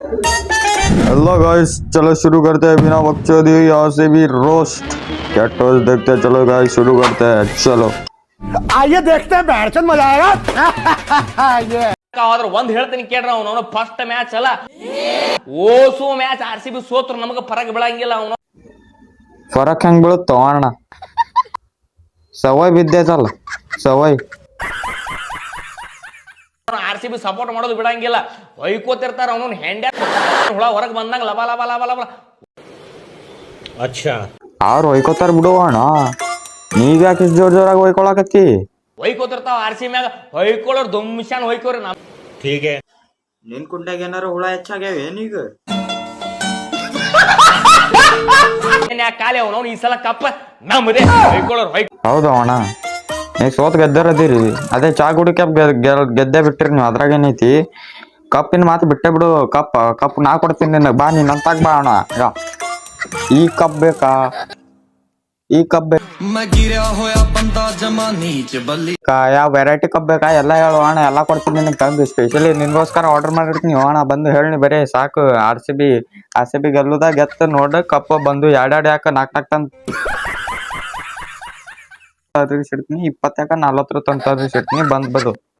Hello guys, चलो शुरू करते हैं बिना बकचोदी। यहाँ से भी रोस्ट क्या टॉस देखते हैं। चलो गाइस शुरू करते हैं, चलो। आइए देखते हैं बैठचंद मजा आएगा ये ಆದ್ರ ಒಂದ್ ಹೇಳ್ತೀನಿ ಕೇಳ್ರಿ ಅವನು ಫಸ್ಟ್ ಮ್ಯಾಚ್ ಅಲ್ಲ ಓಸು ಮ್ಯಾಚ್ RCB ಸೋತ್ರ ನಮಗ ಫರಕ್ ಬೀಳಂಗಿಲ್ಲ ಅವನು फरक ಹೆಂಗ್ ಬೀಳುತ್ತೋ ಅಣ್ಣ? ಸವಯ್ ಬಿದ್ದೈತಲ್ಲ, ಸವಯ್. RCB ಸಪೋರ್ಟ್ ಮಾಡೋದು ಬಿಡಂಗಿಲ್ಲ, ಹೊಯ್ಕೋತಿರ್ತಾರ ಅವನು ಹೆಂಡ್ಯ ಹುಳ ಹೊರಗೆ ಬಂದಂಗ ಲಬ ಲಬ ಲಬ ಲಬ. अच्छा ಅವ್ರು ಹೊಯ್ಕೋತಾರ ಬಿಡು ಅಣ್ಣ, ನೀವ್ ಯಾಕೆ ಇಷ್ಟು ಜೋರಾಗಿ ಹೊಯ್ಕೊಳಕತ್ತಿ? ಹೊಯ್ಕೋತಿರ್ತಾವ RCB ಮ್ಯಾಗ, ಹೊಯ್ಕೊಳ್ಳೋರು ದುಮ್ಶಾನ್ ಹೊಯ್ಕೋರಿ. ठीक है ನಿನ್ ಕುಂಟಾಗ ಏನಾರ ಹುಳ ಹೆಚ್ಚಾಗ್ಯಾವ ಏನೀಗ? ಕಾಲಿ ಅವನು ಈ ಸಲ ಕಪ್ಪ ನಮ್ಮದೇ, ಹೊಯ್ಕೊಳ್ಳೋರು ಹೊಯ್. ಹೌದು ಅಣ್ಣ, ನೀವು ಸೋತ್ ಗೆದ್ದರದಿರಿ. ಅದೇ ಚಾ ಕುಡಿಕ ಗೆದ್ದೆ ಬಿಟ್ಟಿರಿ ನೀವು, ಅದ್ರಾಗ ಏನೈತಿ? ಕಪ್ಪಿನ ಮಾತು ಬಿಟ್ಟೆ ಬಿಡು. ಕಪ್ ನಾ ಕೊಡ್ತೀನಿ ನಿನಗೆ, ಬಾ ನೀನ್ ಅಂತಾಗ ಬಾ ಅಣ್ಣ. ಈ ಕಪ್ ಬೇಕಾ? ಈ ಕಪ್ ಬೇಕಾ? ಯಾವ ವೆರೈಟಿ ಕಪ್ ಬೇಕಾ ಎಲ್ಲ ಹೇಳು ಅಣ್ಣ, ಎಲ್ಲ ಕೊಡ್ತೀನಿ ನಿನಗೆ ತಂದು. ಸ್ಪೆಷಲಿ ನಿನ್ಗೋಸ್ಕರ ಆರ್ಡರ್ ಮಾಡಿರ್ತೀನಿ ಅಣ್ಣ, ಬಂದು ಹೇಳಿ ಬರೀ ಸಾಕು. RCB ಗೆಲ್ಲುದ ಗೆತ್ತ ನೋಡ, ಕಪ್ ಬಂದು ಎರಡೆರಡು ಯಾಕ 4 ತಂದು ಸಿಡ್ತೀನಿ, 20 ಯಾಕ 40 ತಂದು ಸಿಡ್ತೀನಿ, ಬಂದು